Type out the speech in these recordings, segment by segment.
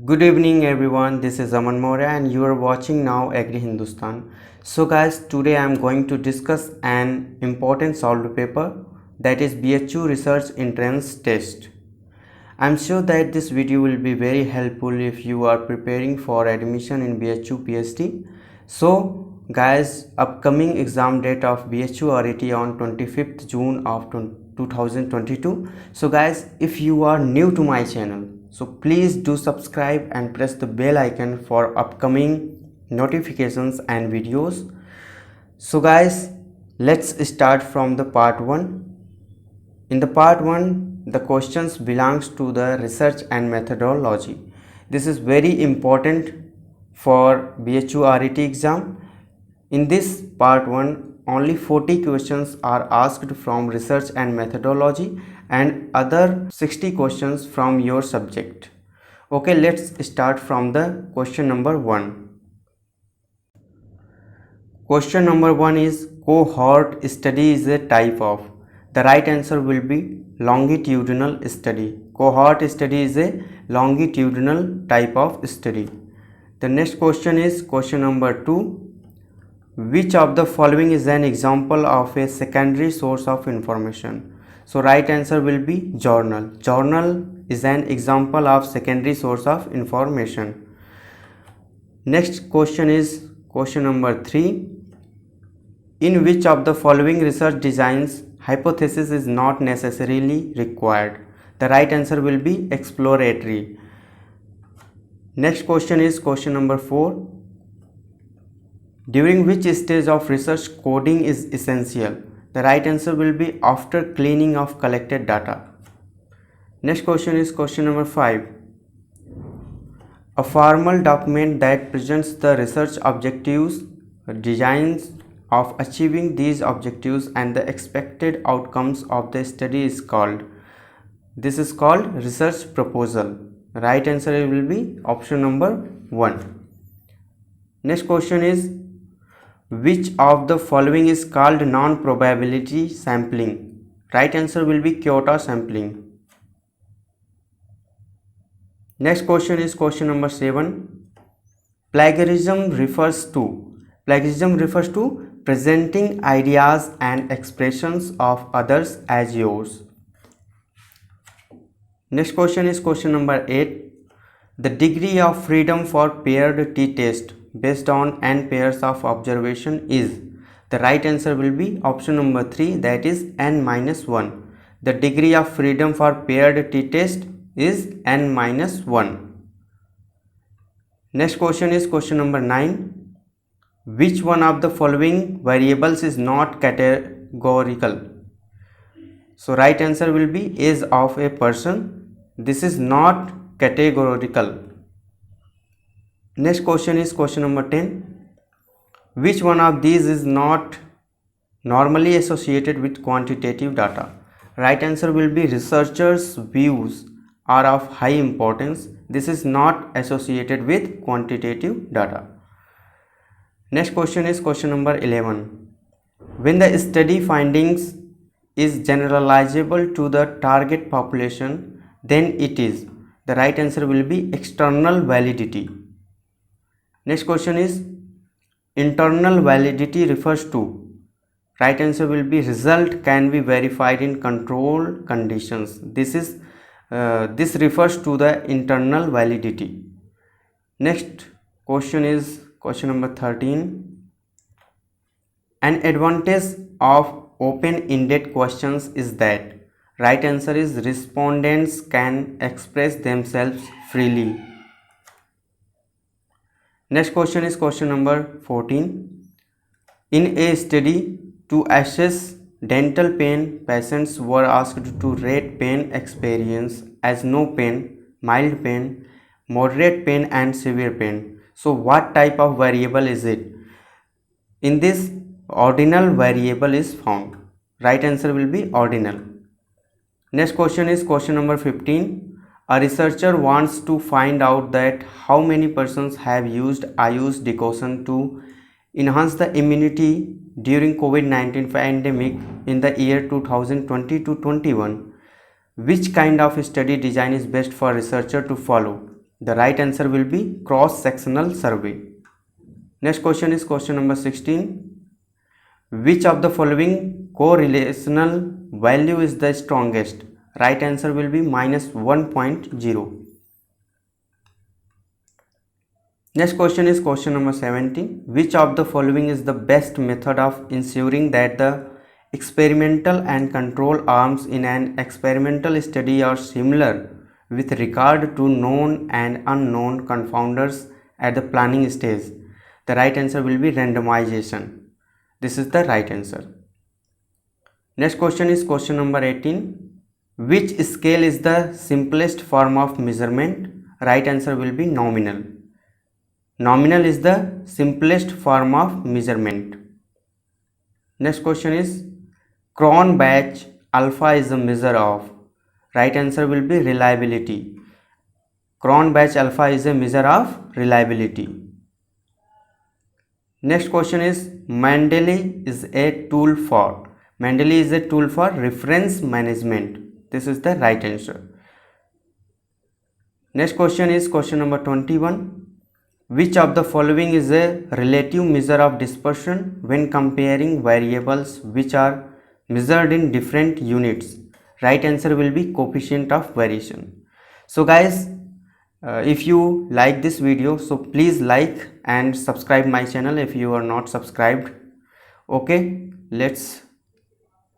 Good evening everyone, this is Aman Maurya and you are watching now Agri Hindustan. So guys, today I am going to discuss an important solved paper, that is BHU Research Entrance Test. I am sure that this video will be very helpful if you are preparing for admission in BHU PhD. So guys, upcoming exam date of BHU RET on 25th June of 2022. So guys, if you are new to my channel, so please do subscribe and press the bell icon for upcoming notifications and videos. So guys, let's start from the part 1. In the part 1, the questions belongs to the research and methodology. This is very important for BHU RET exam. In this part 1, only 40 questions are asked from research and methodology and other 60 questions from your subject. Okay, let's start from the question number 1. Question number 1 is cohort study is a type of. The right answer will be longitudinal study. Cohort study is a longitudinal type of study. The next question is question number 2. Which of the following is an example of a secondary source of information? So right answer will be journal. Journal is an example of secondary source of information. Next question is question number 3. In which of the following research designs hypothesis is not necessarily required? The right answer will be exploratory. Next question is question number 4. During which stage of research coding is essential? The right answer will be after cleaning of collected data. Next question is question number 5. A formal document that presents the research objectives, designs of achieving these objectives and the expected outcomes of the study is called. This is called research proposal. Right answer will be option number 1. Next question is which of the following is called non-probability sampling? Right answer will be Kyoto sampling. Next question is question number 7. Plagiarism refers to presenting ideas and expressions of others as yours. Next question is question number 8. The degree of freedom for paired t-test based on n pairs of observation is. The right answer will be option number 3, that is n-1. The degree of freedom for paired t-test is n-1. Next question is question number 9. Which one of the following variables is not categorical? So right answer will be age of a person. This is not categorical. Next question is question number 10. Which one of these is not normally associated with quantitative data? Right answer will be researchers' views are of high importance. This is not associated with quantitative data. Next question is question number 11. When the study findings is generalizable to the target population, then it is. The right answer will be external validity. Next question is internal validity refers to. Right answer will be result can be verified in controlled conditions. This refers to the internal validity. Next question is question number 13. An advantage of open-ended questions is that. Right answer is respondents can express themselves freely. Next question is question number 14. In a study to assess dental pain, patients were asked to rate pain experience as no pain, mild pain, moderate pain and severe pain. So what type of variable is it? In this, ordinal variable is found. Right answer will be ordinal. Next question is question number 15. A researcher wants to find out that how many persons have used Ayush decoction to enhance the immunity during COVID-19 pandemic in the year 2020 to 21. Which kind of study design is best for researcher to follow? The right answer will be cross-sectional survey. Next question is question number 16. Which of the following correlational value is the strongest? Right answer will be minus 1.0. Next question is question number 17. Which of the following is the best method of ensuring that the experimental and control arms in an experimental study are similar with regard to known and unknown confounders at the planning stage? The right answer will be randomization. This is the right answer. Next question is question number 18. Which scale is the simplest form of measurement? Right answer will be nominal. Nominal is the simplest form of measurement. Next question is Cron-Batch alpha is a measure of. Right answer will be reliability. Cron-Batch alpha is a measure of reliability. Next question is Mendeley is a tool for. Mendeley is a tool for reference management. This is the right answer. Next question is question number 21. Which of the following is a relative measure of dispersion when comparing variables which are measured in different units? Right answer will be coefficient of variation. So guys, if you like this video, so please like and subscribe my channel if you are not subscribed. Okay, let's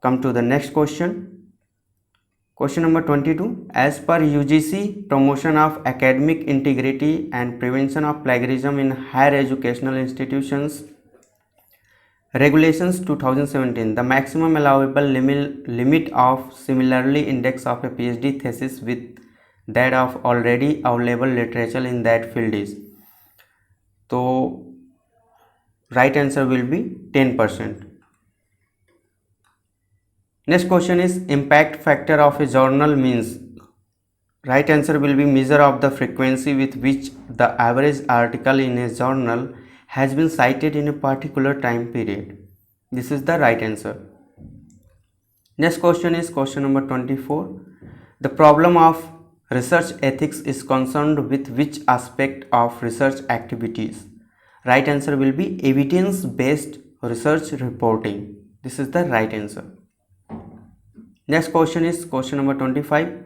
come to the next question. Question number 22. As per UGC Promotion of Academic Integrity and Prevention of Plagiarism in Higher Educational Institutions Regulations 2017, the maximum allowable limit of similarly index of a PhD thesis with that of already available literature in that field is. So right answer will be 10%. Next question is impact factor of a journal means. Right answer will be measure of the frequency with which the average article in a journal has been cited in a particular time period. This is the right answer. Next question is question number 24. The problem of research ethics is concerned with which aspect of research activities? Right answer will be evidence-based research reporting. This is the right answer. Next question is question number 25.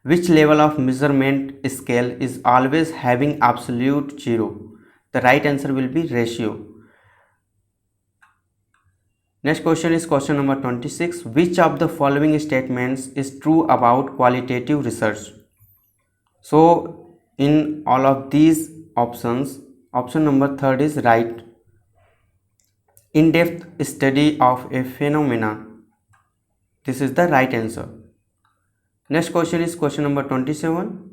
Which level of measurement scale is always having absolute zero? The right answer will be ratio. Next question is question number 26. Which of the following statements is true about qualitative research? So in all of these options, option number 3 is right. In-depth study of a phenomenon. This is the right answer. Next question is question number 27.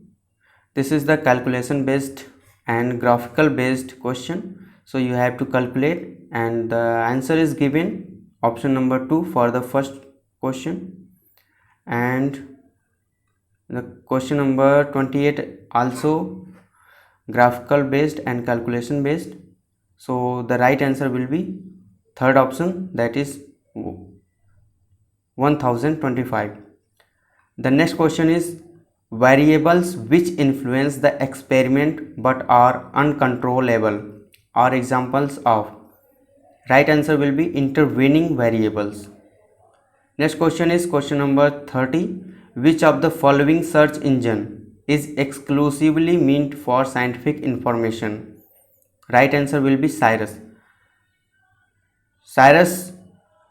This is the calculation based and graphical based question. So you have to calculate and the answer is given option number 2 for the first question. And the question number 28 also graphical based and calculation based. So the right answer will be third option, that is 1025. The next question is variables which influence the experiment but are uncontrollable are examples of. Right answer will be intervening variables. Next question is question number 30. Which of the following search engine is exclusively meant for scientific information? Right answer will be Scirus. Scirus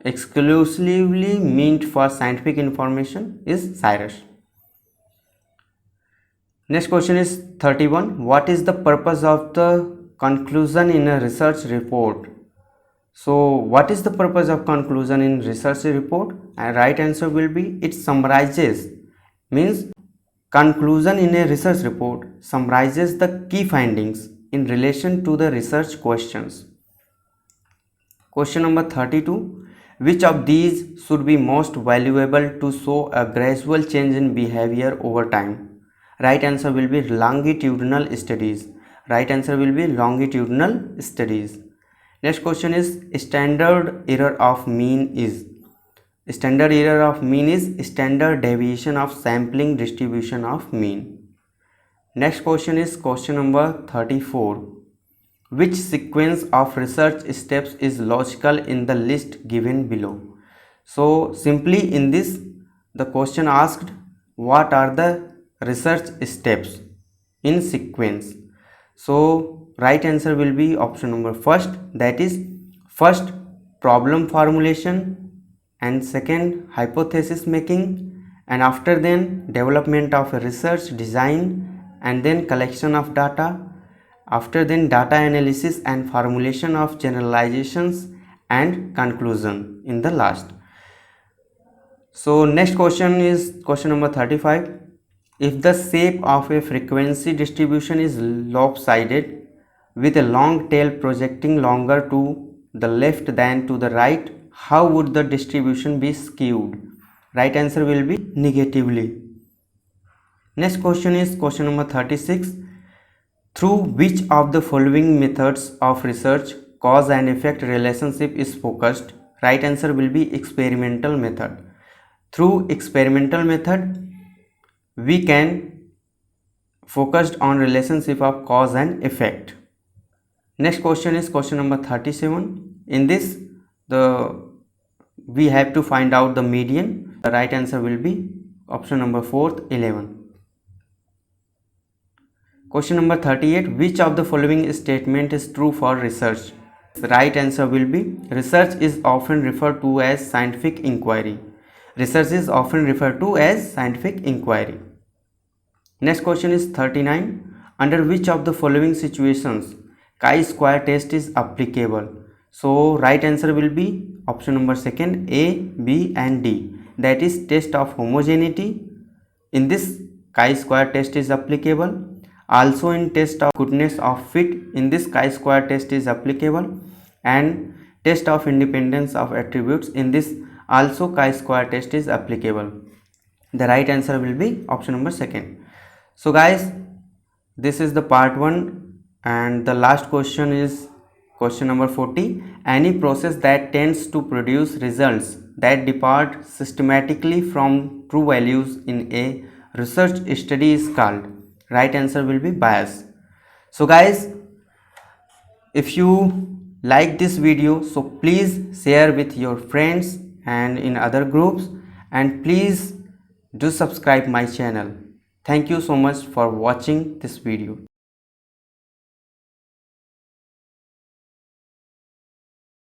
exclusively meant for scientific information is Scirus. Next question is 31. What is the purpose of the conclusion in a research report? So what is the purpose of conclusion in research report? And right answer will be it summarizes, means conclusion in a research report summarizes the key findings in relation to the research questions. Question number 32. Which of these should be most valuable to show a gradual change in behavior over time? Right answer will be longitudinal studies. Right answer will be longitudinal studies. Next question is standard error of mean is. Standard error of mean is standard deviation of sampling distribution of mean. Next question is question number 34. Which sequence of research steps is logical in the list given below? So simply in this the question asked what are the research steps in sequence. So right answer will be option number first, that is first problem formulation, and second hypothesis making, and after then development of a research design, and then collection of data, after then data analysis and formulation of generalizations, and conclusion in the last. So next question is question number 35. If the shape of a frequency distribution is lopsided with a long tail projecting longer to the left than to the right, how would the distribution be skewed? Right answer will be negatively. Next question is question number 36. Through which of the following methods of research cause and effect relationship is focused? Right answer will be experimental method. Through experimental method we can focused on relationship of cause and effect. Next question is question number 37. In this we have to find out the median. The right answer will be option number 4th 11. Question number 38. Which of the following statement is true for research? The right answer will be research is often referred to as scientific inquiry. Research is often referred to as scientific inquiry. Next question is 39. Under which of the following situations chi-square test is applicable? So right answer will be option number 2nd, A, B and D. That is test of homogeneity. In this chi-square test is applicable. Also in test of goodness of fit, in this chi-square test is applicable. And test of independence of attributes, in this also chi-square test is applicable. The right answer will be option number 2nd. So guys, this is the part 1, and the last question is question number 40. Any process that tends to produce results that depart systematically from true values in a research study is called? Right answer will be bias. So guys, if you like this video, so please share with your friends and in other groups, and please do subscribe my channel. Thank you so much for watching this video.